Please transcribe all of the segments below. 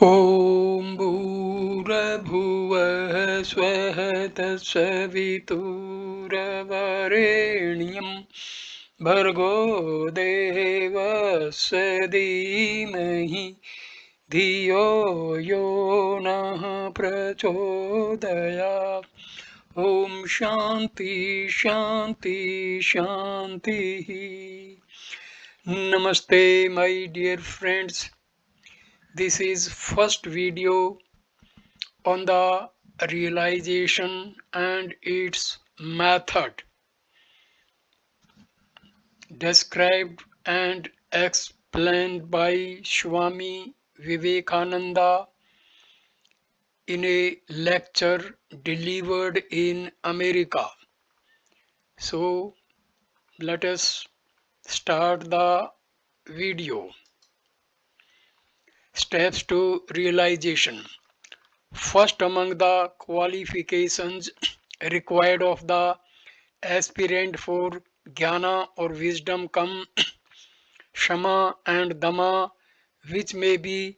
ॐ भूर्भुवः स्वः तत्सवितुर्वरेण्यं भर्गो देवस्य धीमहि धियो यो नः प्रचोदयात्। ॐ शान्ति शान्ति शान्तिः. Namaste, my dear friends. This is first video on the realization and its method, described and explained by Swami Vivekananda in a lecture delivered in America. So let us start the video. Steps to realization. First among the qualifications required of the aspirant for jnana or wisdom come shama and dhamma, which may be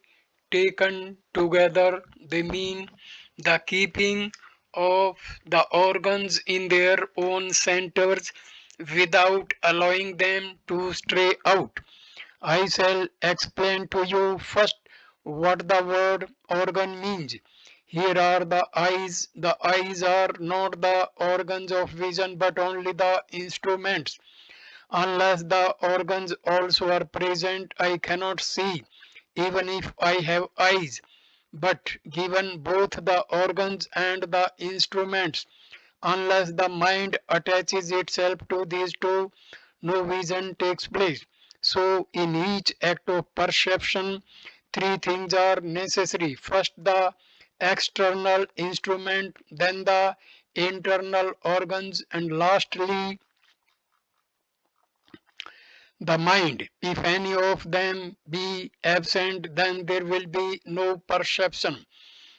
taken together. They mean the keeping of the organs in their own centers without allowing them to stray out. I shall explain to you first what the word organ means. Here are the eyes. The eyes are not the organs of vision but only the instruments. Unless the organs also are present, I cannot see, even if I have eyes. But given both the organs and the instruments, unless the mind attaches itself to these two, no vision takes place. So, in each act of perception, three things are necessary. First, the external instrument, then the internal organs, and lastly, the mind. If any of them be absent, then there will be no perception.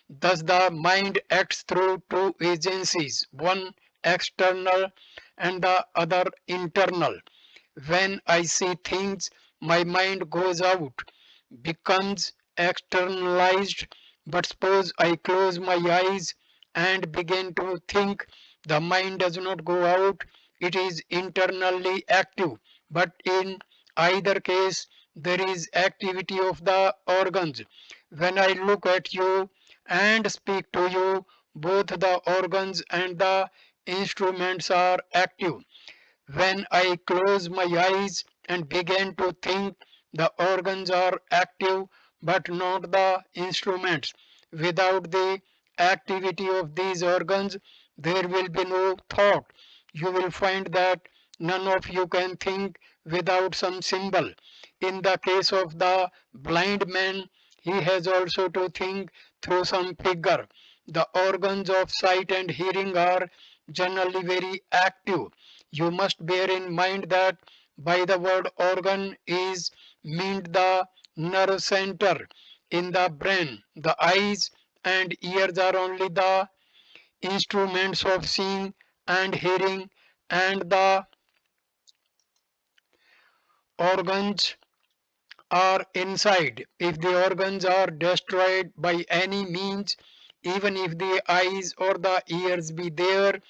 Thus, the mind acts through two agencies, one external and the other internal. When I see things, my mind goes out, becomes externalized. But suppose I close my eyes and begin to think, the mind does not go out, it is internally active. But in either case, there is activity of the organs. When I look at you and speak to you, both the organs and the instruments are active. When I close my eyes and begin to think, the organs are active but not the instruments. Without the activity of these organs, there will be no thought. You will find that none of you can think without some symbol. In the case of the blind man, he has also to think through some figure. The organs of sight and hearing are generally very active. You must bear in mind that by the word organ is meant the nerve center in the brain. The eyes and ears are only the instruments of seeing and hearing, and the organs are inside. If the organs are destroyed by any means, even if the eyes or the ears be there,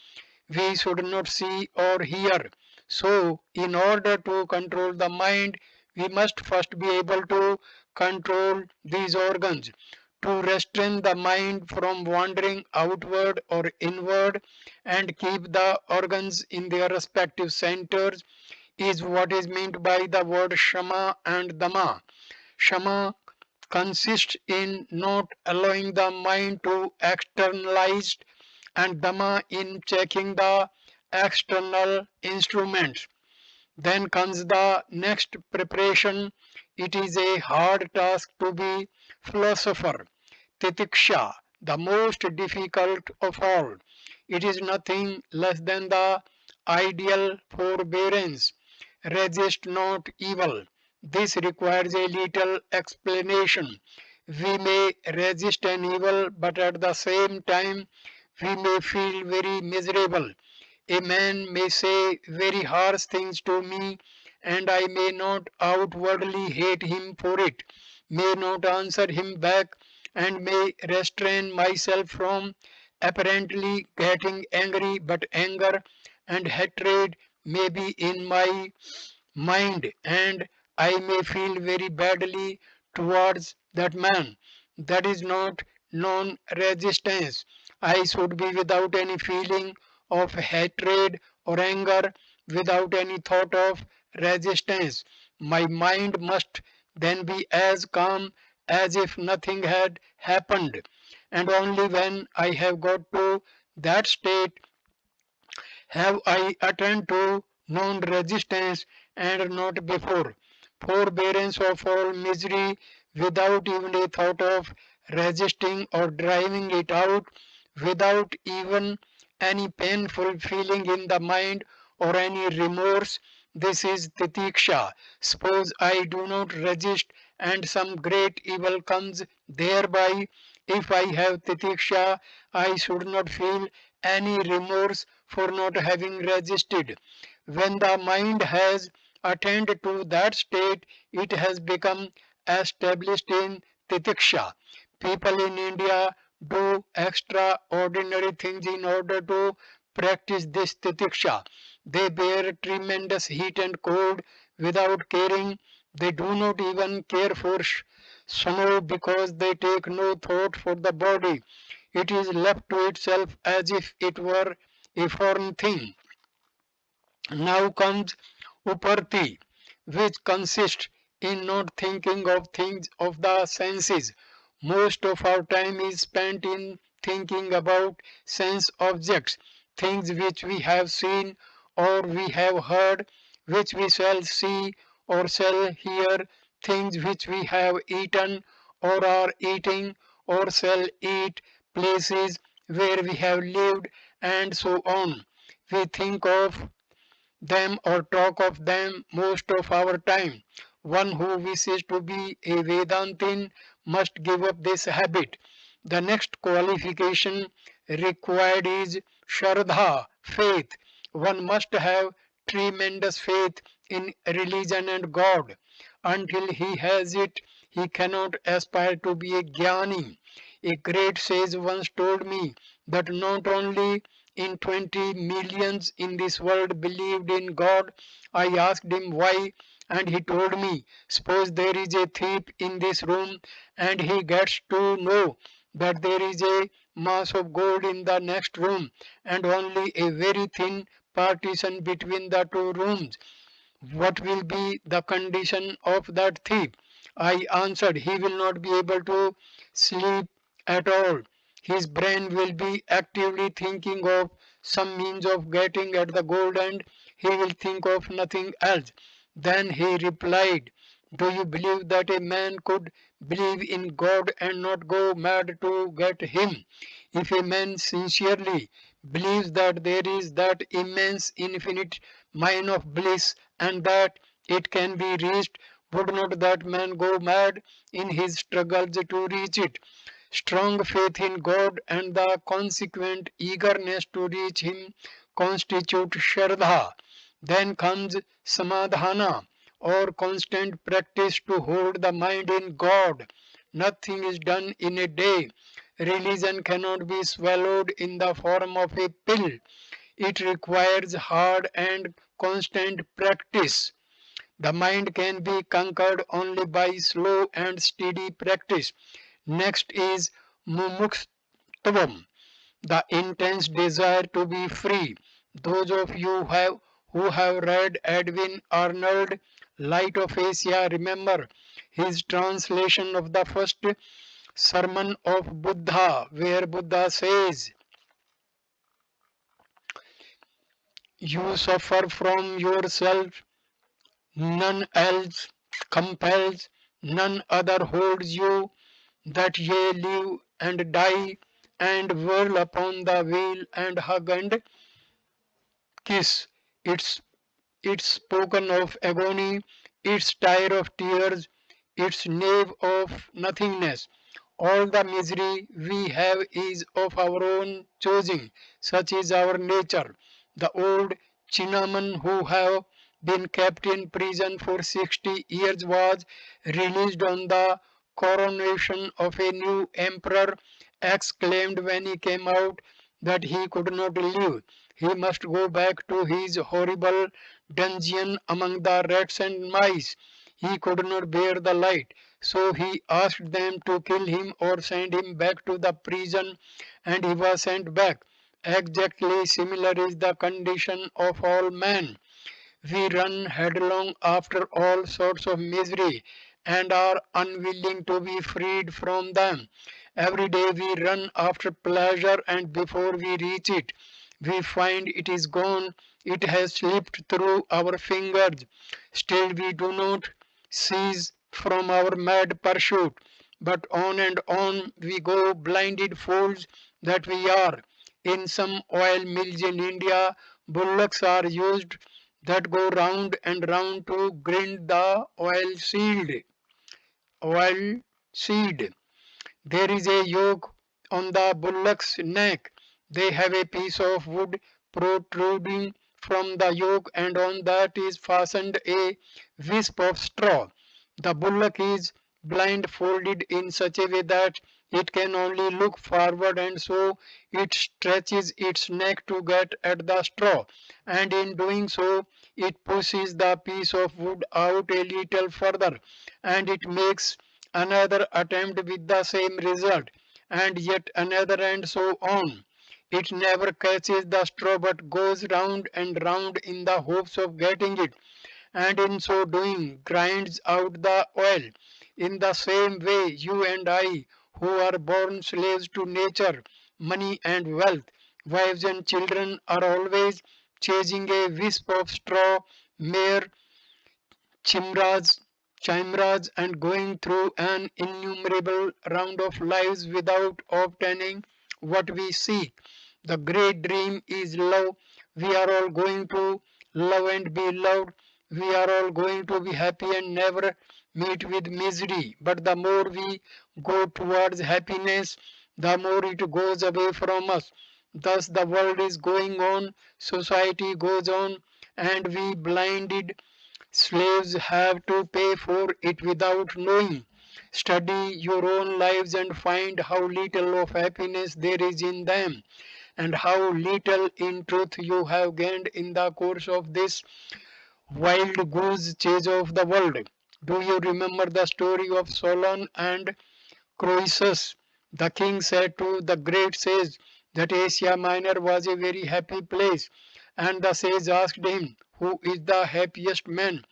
we should not see or hear. So, in order to control the mind, we must first be able to control these organs. To restrain the mind from wandering outward or inward and keep the organs in their respective centers is what is meant by the word shama and dhamma. Shama consists in not allowing the mind to externalize and dhamma in checking the external instruments. Then comes the next preparation. It is a hard task to be philosopher. Titiksha, the most difficult of all. It is nothing less than the ideal forbearance. Resist not evil. This requires a little explanation. We may resist an evil, but at the same time, we may feel very miserable. A man may say very harsh things to me, and I may not outwardly hate him for it, may not answer him back, and may restrain myself from apparently getting angry, but anger and hatred may be in my mind, and I may feel very badly towards that man. That is not non resistance. I should be without any feeling of hatred or anger, without any thought of resistance. My mind must then be as calm as if nothing had happened. And only when I have got to that state have I attained to non-resistance, and not before. Forbearance of all misery without even a thought of resisting or driving it out, without even any painful feeling in the mind or any remorse. This is titiksha. Suppose I do not resist and some great evil comes thereby. If I have titiksha, I should not feel any remorse for not having resisted. When the mind has attained to that state, it has become established in titiksha. People in India do extraordinary things in order to practice this titiksha. They bear tremendous heat and cold without caring. They do not even care for snow because they take no thought for the body. It is left to itself as if it were a foreign thing. Now comes Uparti, which consists in not thinking of things of the senses. Most of our time is spent in thinking about sense objects, things which we have seen or we have heard, which we shall see or shall hear, things which we have eaten or are eating or shall eat, places where we have lived, and so on. We think of them or talk of them most of our time. One who wishes to be a Vedantin must give up this habit. The next qualification required is Shraddha, faith. One must have tremendous faith in religion and God. Until he has it, he cannot aspire to be a Jnani. A great sage once told me that not only in 20 millions in this world believed in God. I asked him why, and he told me, suppose there is a thief in this room and he gets to know that there is a mass of gold in the next room and only a very thin partition between the two rooms. What will be the condition of that thief? I answered, he will not be able to sleep at all. His brain will be actively thinking of some means of getting at the gold and he will think of nothing else. Then he replied, do you believe that a man could believe in God and not go mad to get him? If a man sincerely believes that there is that immense infinite mine of bliss and that it can be reached, would not that man go mad in his struggles to reach it? Strong faith in God and the consequent eagerness to reach Him constitute Shraddha. Then comes Samadhana, or constant practice to hold the mind in God. Nothing is done in a day. Religion cannot be swallowed in the form of a pill. It requires hard and constant practice. The mind can be conquered only by slow and steady practice. Next is mumukshutvam, the intense desire to be free. Those of you who have read Edwin Arnold, Light of Asia, remember his translation of the first sermon of Buddha, where Buddha says, you suffer from yourself, none else compels, none other holds you, that ye live and die and whirl upon the wheel and hug and kiss. It's it's spoken of agony, its tire of tears, its nave of nothingness. All the misery we have is of our own choosing, such is our nature. The old Chinaman who have been kept in prison for 60 years was released on the coronation of a new emperor, exclaimed when he came out that he could not live. He must go back to his horrible dungeon among the rats and mice. He could not bear the light, so he asked them to kill him or send him back to the prison, and he was sent back. Exactly similar is the condition of all men. We run headlong after all sorts of misery and are unwilling to be freed from them. Every day we run after pleasure, and before we reach it, we find it is gone. It has slipped through our fingers. Still we do not cease from our mad pursuit, but on and on we go, blinded fools that we are. In some oil mills in India, bullocks are used that go round and round to grind the oil seed. There is a yoke on the bullock's neck. They have a piece of wood protruding from the yoke, and on that is fastened a wisp of straw. The bullock is blindfolded in such a way that it can only look forward, and so it stretches its neck to get at the straw, and in doing so it pushes the piece of wood out a little further, and it makes another attempt with the same result, and yet another, and so on. It never catches the straw, but goes round and round in the hopes of getting it, and in so doing grinds out the oil. In the same way, you and I, who are born slaves to nature, money and wealth, wives and children, are always chasing a wisp of straw, mere chimras, and going through an innumerable round of lives without obtaining what we seek. The great dream is love. We are all going to love and be loved. We are all going to be happy and never meet with misery. But the more we go towards happiness, the more it goes away from us. Thus the world is going on, society goes on, and we blinded slaves have to pay for it without knowing. Study your own lives and find how little of happiness there is in them, and how little in truth you have gained in the course of this wild goose chase of the world. Do you remember the story of Solon and Croesus? The king said to the great sage that Asia Minor was a very happy place, and the sage asked him, "Who is the happiest man?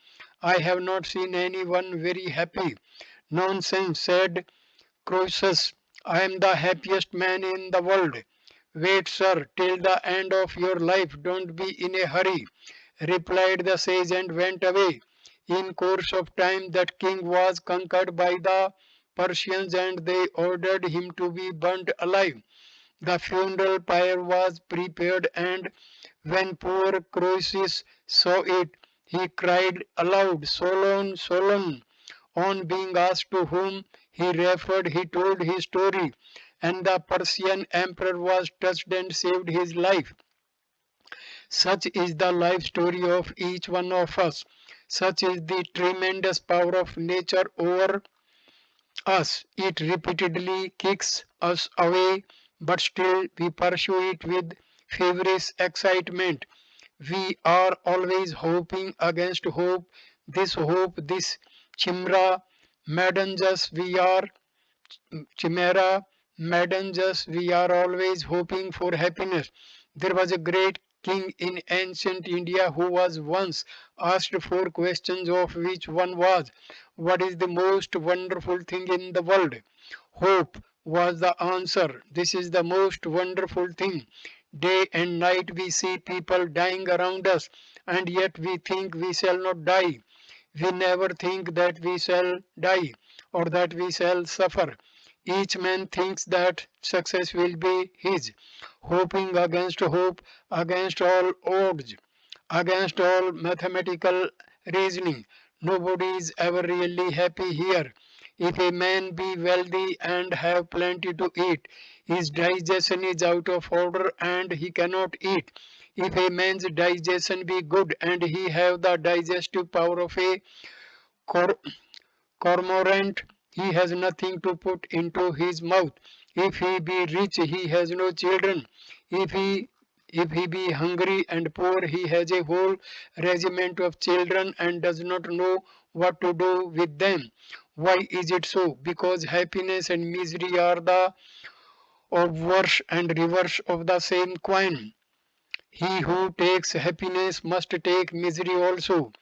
I have not seen anyone very happy." "Nonsense," said Croesus, "I am the happiest man in the world." "Wait, sir, till the end of your life. Don't be in a hurry," replied the sage, and went away. In course of time that king was conquered by the Persians, and they ordered him to be burnt alive. The funeral pyre was prepared, and when poor Croesus saw it, he cried aloud, "Solon, Solon." On being asked to whom he referred, he told his story, and the Persian emperor was touched and saved his life. Such is the life story of each one of us. Such is the tremendous power of nature over us. It repeatedly kicks us away, but still we pursue it with feverish excitement. We are always hoping against hope. This chimera maddens us. Chimera maddens us. We are always hoping for happiness. There was a great king in ancient India who was once asked four questions, of which one was, "What is the most wonderful thing in the world?" "Hope," was the answer. "This is the most wonderful thing. Day and night we see people dying around us, and yet we think we shall not die. We never think that we shall die, or that we shall suffer. Each man thinks that success will be his, hoping against hope, against all odds, against all mathematical reasoning. Nobody is ever really happy here. If a man be wealthy and have plenty to eat, his digestion is out of order and he cannot eat. If a man's digestion be good and he have the digestive power of a cor- cormorant, he has nothing to put into his mouth. If he be rich, he has no children. If he if he be hungry and poor, he has a whole regiment of children and does not know what to do with them. Why is it so? Because happiness and misery are the obverse and reverse of the same coin. He who takes happiness must take misery also.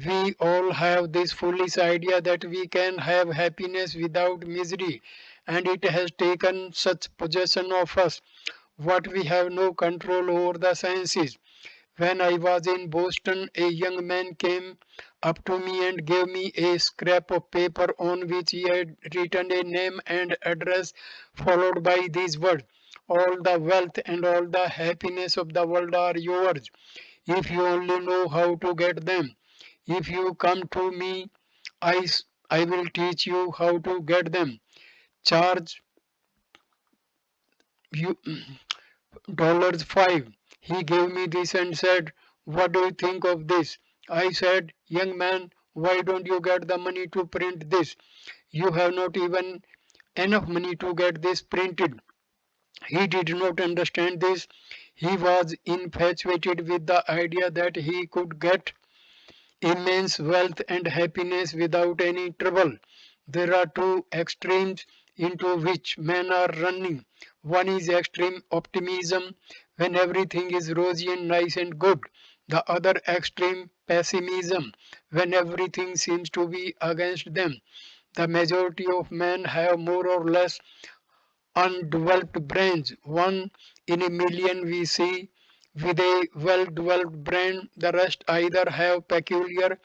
We all have this foolish idea that we can have happiness without misery, and it has taken such possession of us what we have no control over the senses. When I was in Boston, a young man came up to me and gave me a scrap of paper on which he had written a name and address, followed by these words: all the wealth and all the happiness of the world are yours, if you only know how to get them. If you come to me, I will teach you how to get them. Charge you $5. He gave me this and said, what do you think of this? I said, young man, why don't you get the money to print this? You have not even enough money to get this printed. He did not understand this. He was infatuated with the idea that he could get immense wealth and happiness without any trouble. There are two extremes into which men are running. One is extreme optimism, when everything is rosy and nice and good. The other extreme pessimism, when everything seems to be against them. The majority of men have more or less undeveloped brains. One in a million we see with a well-developed brain. The rest either have peculiar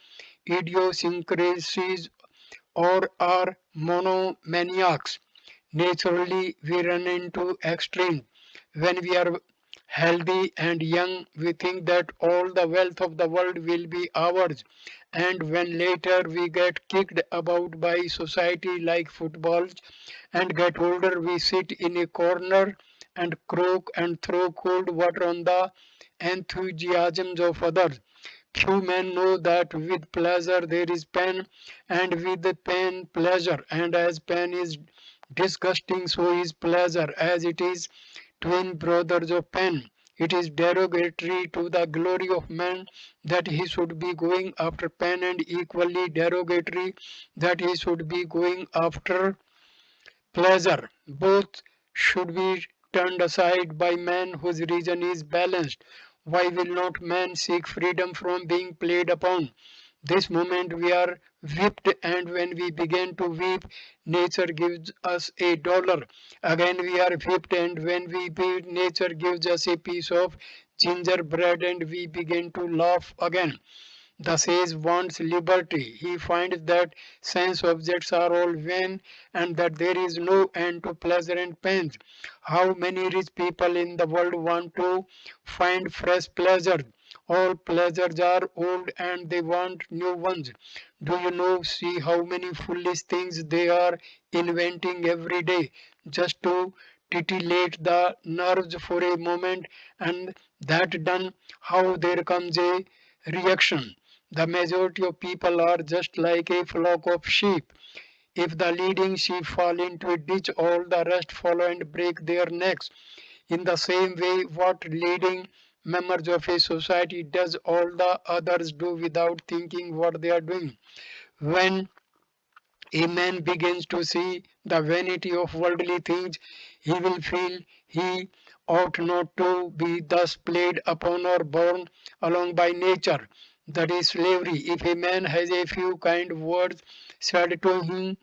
idiosyncrasies or are monomaniacs. Naturally, we run into extremes. When we are healthy and young, we think that all the wealth of the world will be ours. And when later we get kicked about by society like footballs and get older, we sit in a corner and croak and throw cold water on the enthusiasms of others. Few men know that with pleasure there is pain, and with the pain pleasure, and as pain is disgusting, so is pleasure, as it is twin brothers of pain. It is derogatory to the glory of man that he should be going after pain, and equally derogatory that he should be going after pleasure. Both should be turned aside by man whose reason is balanced. Why will not man seek freedom from being played upon? This moment we are whipped, and when we begin to weep, nature gives us $1. Again we are whipped, and when we beat, nature gives us a piece of gingerbread, and we begin to laugh again. The sage wants liberty. He finds that sense objects are all vain and that there is no end to pleasure and pains. How many rich people in the world want to find fresh pleasure? All pleasures are old and they want new ones. Do you know, see how many foolish things they are inventing every day just to titillate the nerves for a moment, and that done, how there comes a reaction. The majority of people are just like a flock of sheep. If the leading sheep fall into a ditch, all the rest follow and break their necks. In the same way, what leading members of a society does, all the others do without thinking what they are doing. When a man begins to see the vanity of worldly things, he will feel he ought not to be thus played upon or borne along by nature. That is slavery. If a man has a few kind words said to him,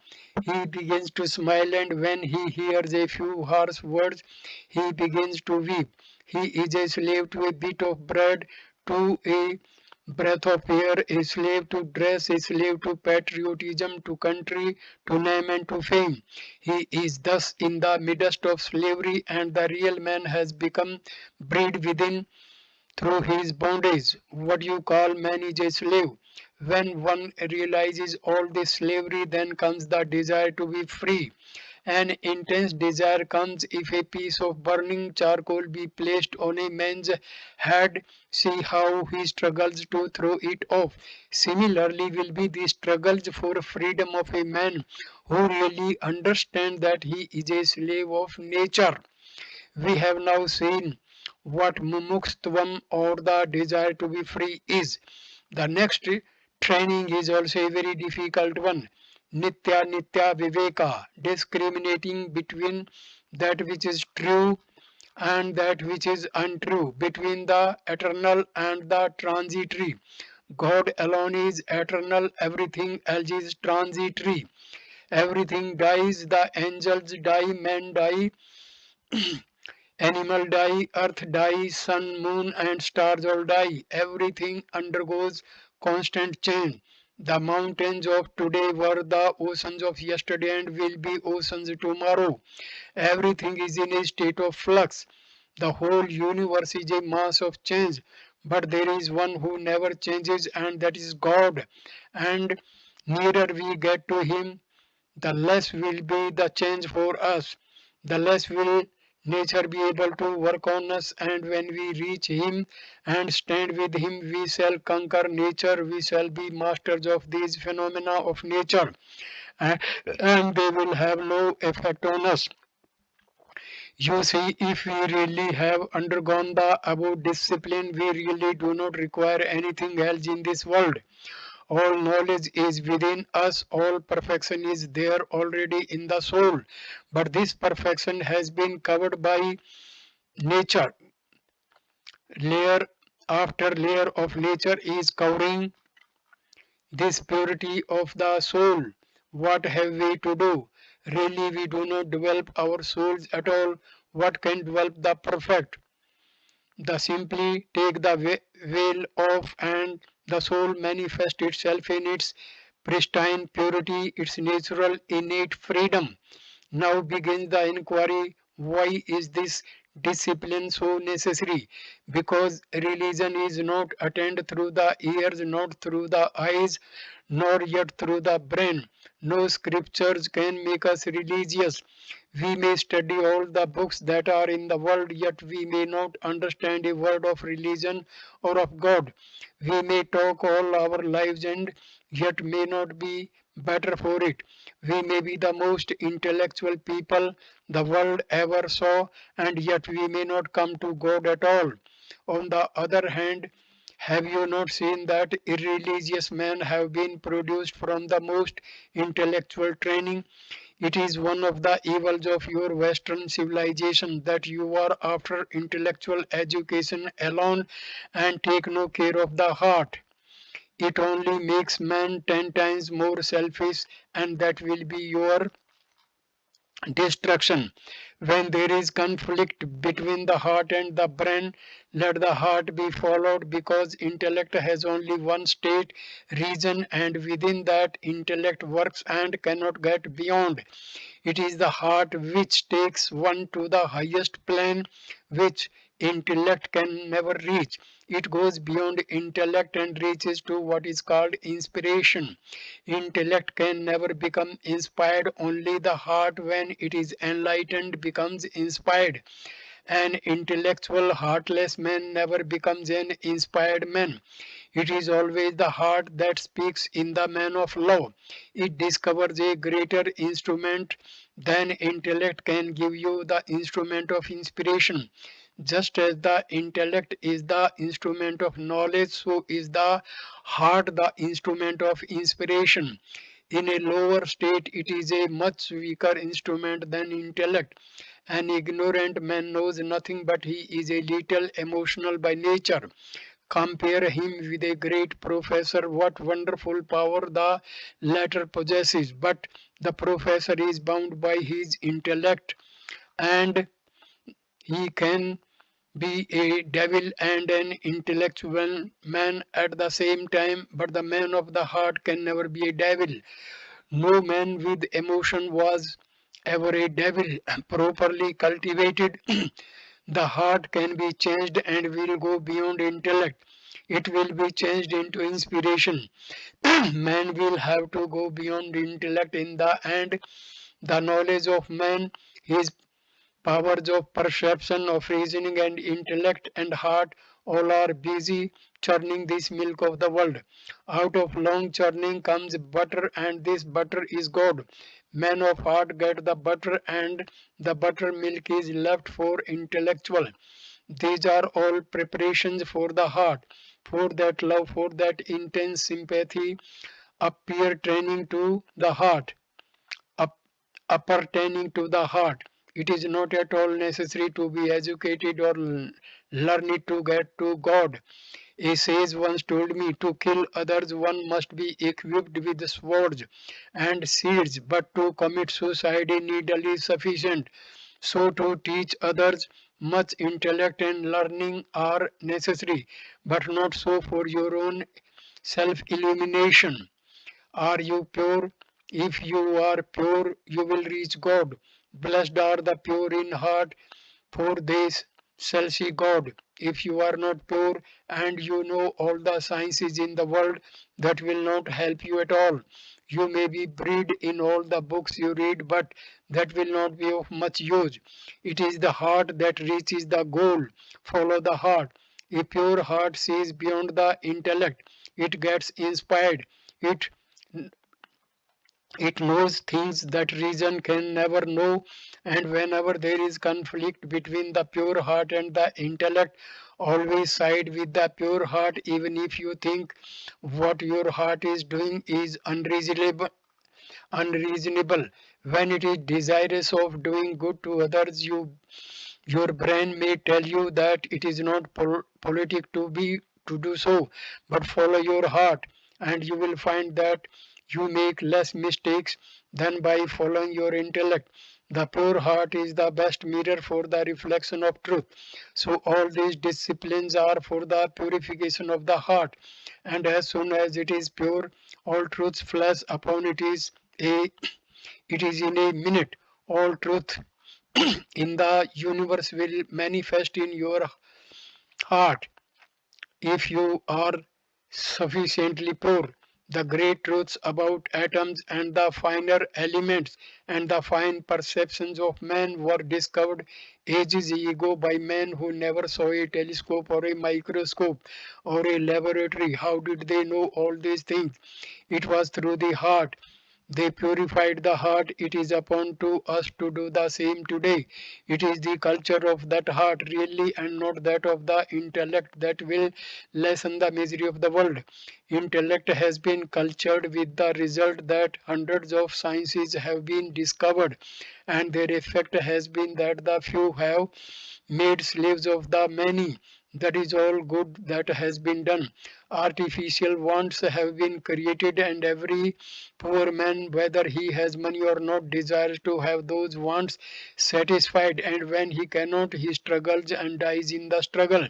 he begins to smile, and when he hears a few harsh words, he begins to weep. He is a slave to a bit of bread, to a breath of air, a slave to dress, a slave to patriotism, to country, to name and to fame. He is thus in the midst of slavery, and the real man has become bred within through his bondage. What you call man is a slave. When one realizes all this slavery, then comes the desire to be free. An intense desire comes if a piece of burning charcoal be placed on a man's head. See how he struggles to throw it off. Similarly will be the struggles for freedom of a man who really understands that he is a slave of nature. We have now seen what mumukstvam or the desire to be free is. The next training is also a very difficult one. Nitya Nitya Viveka, discriminating between that which is true and that which is untrue, between the eternal and the transitory. God alone is eternal, everything else is transitory. Everything dies, the angels die, men die, animal die, earth die, sun, moon, and stars all die. Everything undergoes constant change. The mountains of today were the oceans of yesterday and will be oceans tomorrow. Everything is in a state of flux. The whole universe is a mass of change. But there is one who never changes, and that is God. And nearer we get to Him, the less will be the change for us, the less will nature be able to work on us. And when we reach Him and stand with Him, we shall conquer nature, we shall be masters of these phenomena of nature, and, and they will have no effect on us. You see, if we really have undergone the above discipline, we really do not require anything else in this world. All knowledge is within us, all perfection is there already in the soul. But this perfection has been covered by nature. Layer after layer of nature is covering this purity of the soul. What have we to do? Really, we do not develop our souls at all. What can develop the perfect? The simply take the veil off and the soul manifests itself in its pristine purity, its natural innate freedom. Now begins the inquiry, why is this discipline so necessary? Because religion is not attained through the ears, not through the eyes, nor yet through the brain. No scriptures can make us religious. We may study all the books that are in the world, yet we may not understand a word of religion or of God. We may talk all our lives and yet may not be better for it. We may be the most intellectual people the world ever saw, and yet we may not come to God at all. On the other hand, have you not seen that irreligious men have been produced from the most intellectual training? It is one of the evils of your Western civilization that you are after intellectual education alone and take no care of the heart. It only makes man 10 times more selfish, and that will be your destruction. When there is conflict between the heart and the brain, let the heart be followed, because intellect has only one state, reason, and within that intellect works and cannot get beyond. It is the heart which takes one to the highest plane, which intellect can never reach. It goes beyond intellect and reaches to what is called inspiration. Intellect can never become inspired, only the heart, when it is enlightened, becomes inspired. An intellectual, heartless man never becomes an inspired man. It is always the heart that speaks in the man of love. It discovers a greater instrument than intellect can give you, the instrument of inspiration. Just as the intellect is the instrument of knowledge, so is the heart the instrument of inspiration. In a lower state, it is a much weaker instrument than intellect. An ignorant man knows nothing, but he is a little emotional by nature. Compare him with a great professor. What wonderful power the latter possesses! But the professor is bound by his intellect, and he can be a devil and an intellectual man at the same time. But the man of the heart can never be a devil. No man with emotion was ever a devil. Properly cultivated, the heart can be changed and will go beyond intellect. It will be changed into inspiration. Man will have to go beyond intellect in the end. The knowledge of man, his powers of perception, of reasoning, and intellect and heart, all are busy churning this milk of the world. Out of long churning comes butter, and this butter is God. Men of heart get the butter, and the buttermilk is left for intellectual. These are all preparations for the heart, for that love, for that intense sympathy, appear training to the heart, up, appertaining to the heart. It is not at all necessary to be educated or learn it to get to God. A sage once told me, to kill others one must be equipped with swords and shields, but to commit suicide a needle is sufficient. So to teach others, much intellect and learning are necessary, but not so for your own self-illumination. Are you pure? If you are pure, you will reach God. Blessed are the pure in heart, for they shall see God. If you are not pure and you know all the sciences in the world, that will not help you at all. You may be bred in all the books you read, but that will not be of much use. It is the heart that reaches the goal. Follow the heart. A pure heart sees beyond the intellect. It gets inspired. It it knows things that reason can never know, and whenever there is conflict between the pure heart and the intellect, always side with the pure heart, even if you think what your heart is doing is unreasonable. When it is desirous of doing good to others, your brain may tell you that it is not politic to do so, but follow your heart, and you will find that you make less mistakes than by following your intellect. The pure heart is the best mirror for the reflection of truth. So all these disciplines are for the purification of the heart, and as soon as it is pure, all truths flash upon it is in a minute. All truth in the universe will manifest in your heart if you are sufficiently pure. The great truths about atoms and the finer elements and the fine perceptions of man were discovered ages ago by men who never saw a telescope or a microscope or a laboratory. How did they know all these things? It was through the heart. They purified the heart. It is upon to us to do the same today. It is the culture of that heart really, and not that of the intellect, that will lessen the misery of the world. Intellect has been cultured with the result that hundreds of sciences have been discovered, and their effect has been that the few have made slaves of the many. That is all good that has been done. Artificial wants have been created, and every poor man, whether he has money or not, desires to have those wants satisfied, and when he cannot, he struggles and dies in the struggle.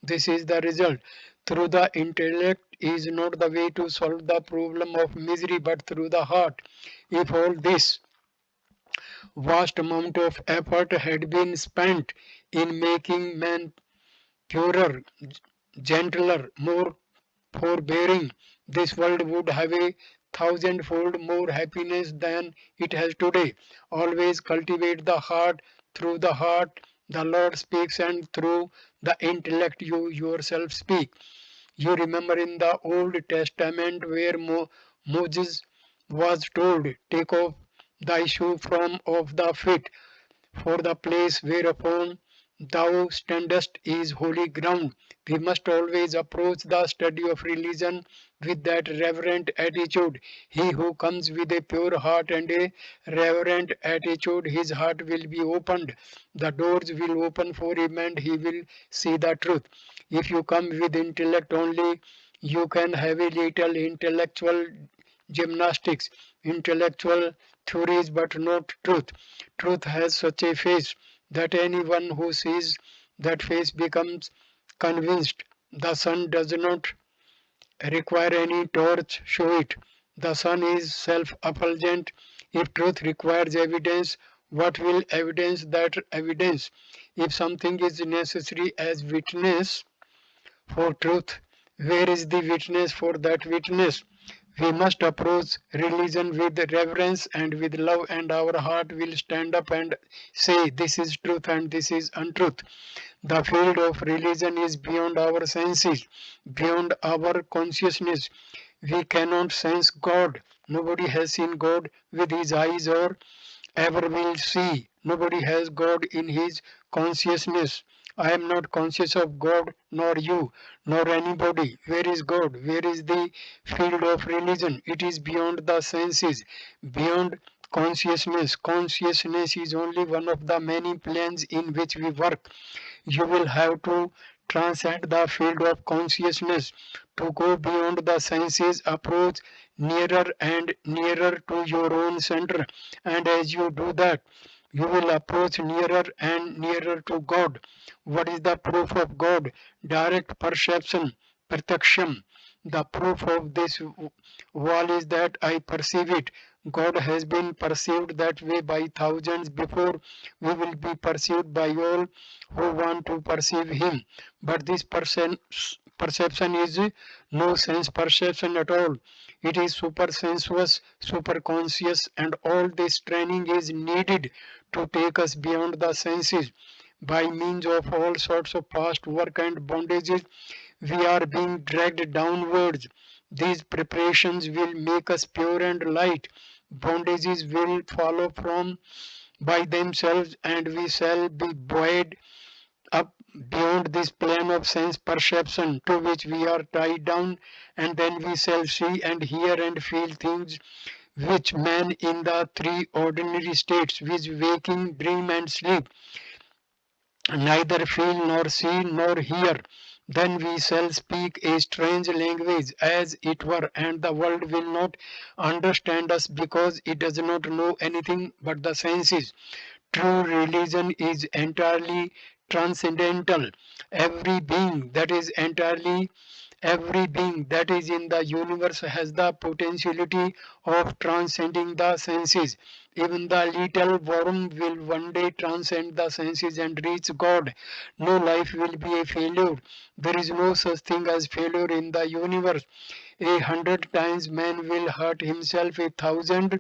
This is the result. Through the intellect is not the way to solve the problem of misery, but through the heart. If all this vast amount of effort had been spent in making man purer, gentler, more forbearing, this world would have a thousandfold more happiness than it has today. Always cultivate the heart. Through the heart, the Lord speaks, and through the intellect, you yourself speak. You remember in the Old Testament where Moses was told, take off thy shoe from off the feet, for the place whereupon thou standest is holy ground. We must always approach the study of religion with that reverent attitude. He who comes with a pure heart and a reverent attitude, his heart will be opened. The doors will open for him and he will see the truth. If you come with intellect only, you can have a little intellectual gymnastics, intellectual theories, but not truth. Truth has such a face that anyone who sees that face becomes convinced. The sun does not require any torch, show it. The sun is self-effulgent. If truth requires evidence, what will evidence that evidence? If something is necessary as witness for truth, where is the witness for that witness? We must approach religion with reverence and with love, and our heart will stand up and say, this is truth and this is untruth. The field of religion is beyond our senses, beyond our consciousness. We cannot sense God. Nobody has seen God with his eyes or ever will see. Nobody has God in his consciousness. I am not conscious of God, nor you, nor anybody. Where is God? Where is the field of religion? It is beyond the senses, beyond consciousness. Consciousness is only one of the many planes in which we work. You will have to transcend the field of consciousness to go beyond the senses, approach nearer and nearer to your own center. And as you do that, you will approach nearer and nearer to God. What is the proof of God? Direct perception, pratyaksham. The proof of this wall is that I perceive it. God has been perceived that way by thousands before we will be perceived by all who want to perceive Him. But this perception is no sense perception at all. It is super sensuous, super conscious, and all this training is needed to take us beyond the senses. By means of all sorts of past work and bondages, we are being dragged downwards. These preparations will make us pure and light. Bondages will follow from by themselves, and we shall be buoyed up beyond this plane of sense perception to which we are tied down, and then we shall see and hear and feel things which man in the three ordinary states, which waking, dream, and sleep, neither feel nor see nor hear. Then we shall speak a strange language as it were, and the world will not understand us because it does not know anything but the senses. True religion is entirely transcendental. Every being that is entirely Every being that is in the universe has the potentiality of transcending the senses. Even the little worm will one day transcend the senses and reach God. No life will be a failure. There is no such thing as failure in the universe. 100 times man will hurt himself, 1,000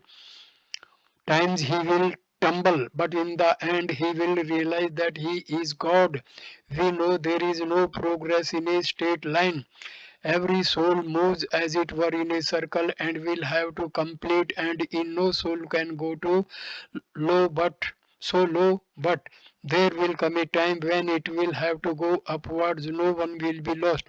times he will tumble, but in the end he will realize that he is God. We know there is no progress in a straight line. Every soul moves as it were in a circle and will have to complete, and in no soul can go to low but low, but there will come a time when it will have to go upwards. No one will be lost.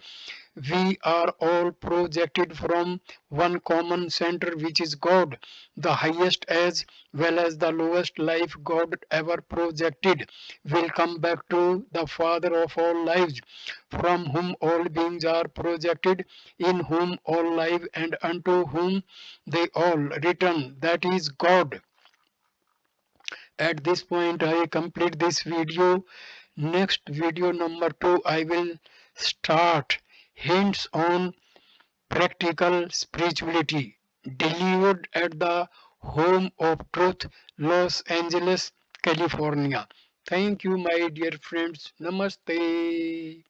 We are all projected from one common center, which is God, the highest as well as the lowest life God ever projected will come back to the Father of all lives, from whom all beings are projected, in whom all live, and unto whom they all return. That is God. At this point, I complete this video. Next video number 2, I will start hints on practical spirituality, delivered at the Home of Truth, Los Angeles, California. Thank you, my dear friends. Namaste.